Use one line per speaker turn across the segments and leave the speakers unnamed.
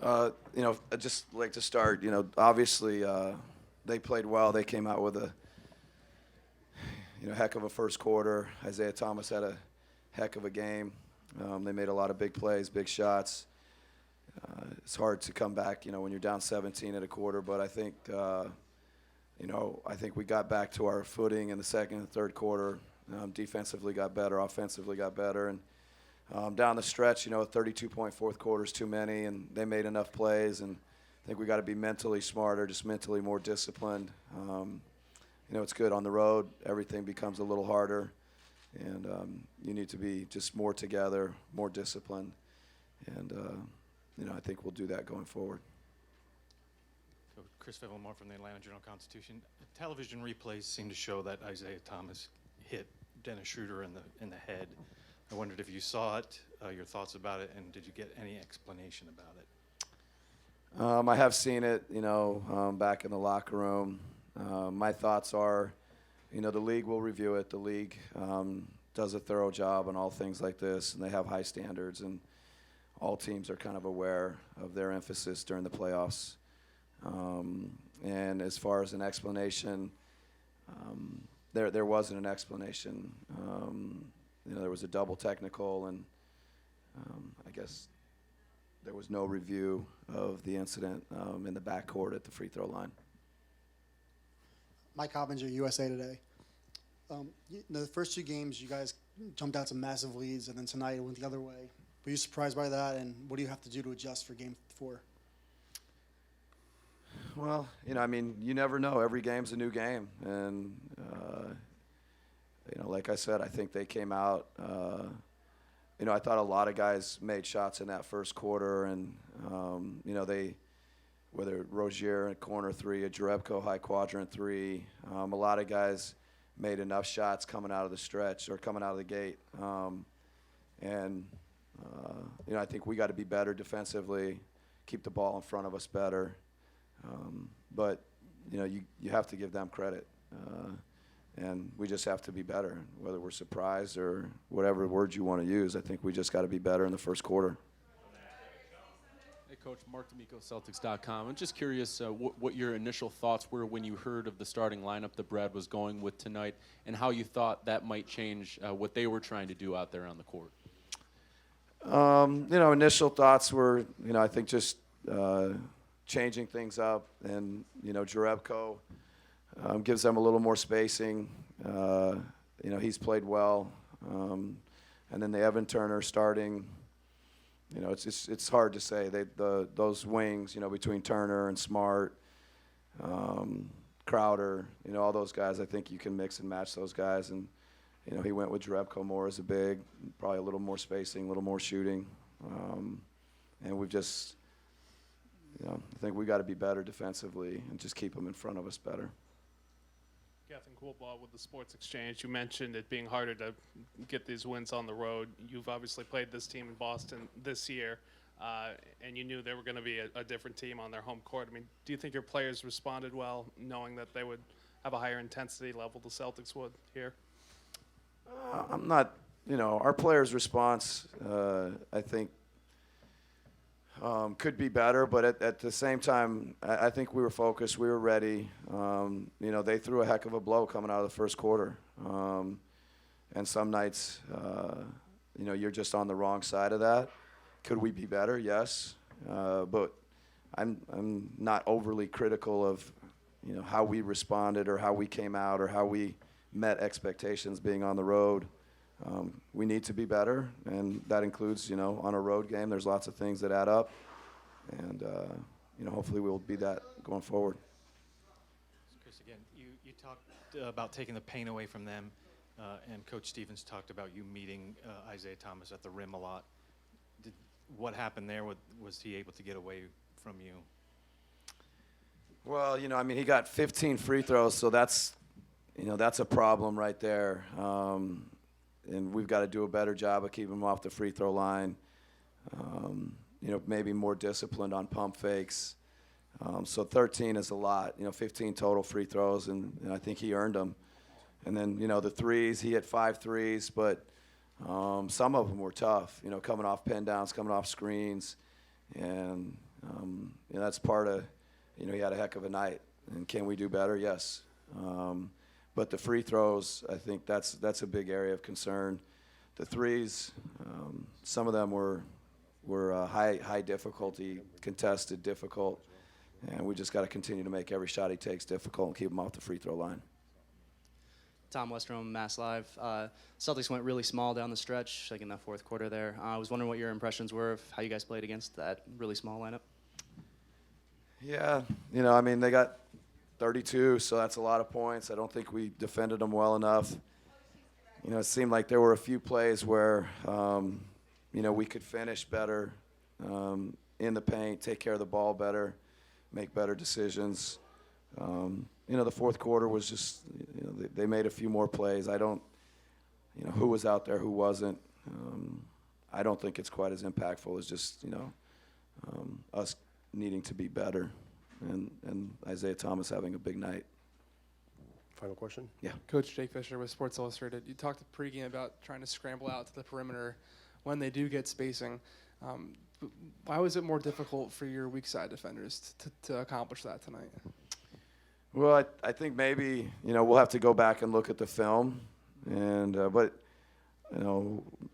I'd just like to start, obviously they played well. They came out with a, heck of a first quarter. Isaiah Thomas had a heck of a game. They made a lot of big plays, big shots. It's hard to come back, when you're down 17 at a quarter, but I think, I think we got back to our footing in the second and third quarter. Defensively got better, offensively got better, and down the stretch, a 32-point fourth quarter is too many, and they made enough plays, and I think we got to be mentally smarter, just mentally more disciplined. It's good on the road. Everything becomes a little harder, and you need to be just more together, more disciplined, and I think we'll do that going forward.
So Chris Fivelmore from the Atlanta Journal-Constitution. Television replays seem to show that Isaiah Thomas hit Dennis Schroeder in the head. I wondered if you saw it, your thoughts about it, and did you get any explanation about it?
I have seen it, back in the locker room. My thoughts are, the league will review it. The league does a thorough job on all things like this, and they have high standards, and all teams are kind of aware of their emphasis during the playoffs. And as far as an explanation, there wasn't an explanation. There was a double technical, and I guess there was no review of the incident in the backcourt at the free throw line.
Mike Hoppinger, USA Today. The first two games, you guys jumped out some massive leads, and then tonight it went the other way. Were you surprised by that, and what do you have to do to adjust for Game 4?
Well, you never know. Every game's a new game, and like I said, I think they came out. I thought a lot of guys made shots in that first quarter, and they, whether Rozier in corner three, a Jerebko high quadrant three, a lot of guys made enough shots coming out of the stretch or coming out of the gate, and I think we got to be better defensively, keep the ball in front of us better, but you have to give them credit. And we just have to be better, whether we're surprised or whatever word you want to use. I think we just got to be better in the first quarter.
Hey, Coach, Mark D'Amico, Celtics.com. I'm just curious what your initial thoughts were when you heard of the starting lineup that Brad was going with tonight, and how you thought that might change what they were trying to do out there on the court.
Initial thoughts were, I think just changing things up, and, Jerebko gives them a little more spacing. He's played well. And then the Evan Turner starting, it's hard to say. Those wings, between Turner and Smart, Crowder, all those guys, I think you can mix and match those guys. And, he went with Jerebko more as a big, probably a little more spacing, a little more shooting. And we've just, I think we got to be better defensively and just keep them in front of us better.
Gethin Coolbaugh with the Sports Exchange. You mentioned it being harder to get these wins on the road. You've obviously played this team in Boston this year, and you knew they were going to be a different team on their home court. Do you think your players responded well, knowing that they would have a higher intensity level the Celtics would here?
I'm not, our players' response, I think, could be better, but at the same time, I think we were focused. We were ready. They threw a heck of a blow coming out of the first quarter. And some nights, you're just on the wrong side of that. Could we be better? Yes. But I'm not overly critical of, how we responded or how we came out or how we met expectations being on the road. We need to be better, and that includes, on a road game, there's lots of things that add up, and, hopefully we'll be that going forward.
Chris, again, you talked about taking the pain away from them, and Coach Stevens talked about you meeting Isaiah Thomas at the rim a lot. What happened there? Was he able to get away from you?
Well, he got 15 free throws, so that's a problem right there. And we've got to do a better job of keeping him off the free throw line. Maybe more disciplined on pump fakes. So 13 is a lot. 15 total free throws, and I think he earned them. And then, the threes, he hit 5 threes, but some of them were tough, coming off pin downs, coming off screens. And, That's part of, he had a heck of a night. And can we do better? Yes. But the free throws, I think that's a big area of concern. The threes, some of them were high difficulty, contested, difficult, and we just got to continue to make every shot he takes difficult and keep him off the free throw line.
Tom Westrom, Mass Live. Celtics went really small down the stretch, like in the fourth quarter there. I was wondering what your impressions were of how you guys played against that really small lineup.
Yeah, they got 32, so that's a lot of points. I don't think we defended them well enough. It seemed like there were a few plays where, we could finish better in the paint, take care of the ball better, make better decisions. The fourth quarter was just, they made a few more plays. I don't, who was out there, who wasn't. I don't think it's quite as impactful as just, us needing to be better and Isaiah Thomas having a big night.
Final question?
Yeah.
Coach Jake Fisher with Sports Illustrated. You talked pregame about trying to scramble out to the perimeter when they do get spacing. Why was it more difficult for your weak side defenders to accomplish that tonight?
Well, I think maybe, we'll have to go back and look at the film. But,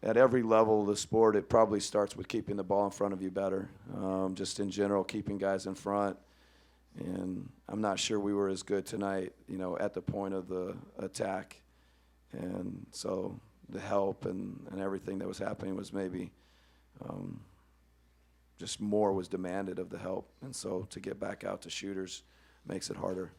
at every level of the sport, it probably starts with keeping the ball in front of you better. Just in general, keeping guys in front. And I'm not sure we were as good tonight, at the point of the attack. And so the help and everything that was happening was maybe just more was demanded of the help. And so to get back out to shooters makes it harder.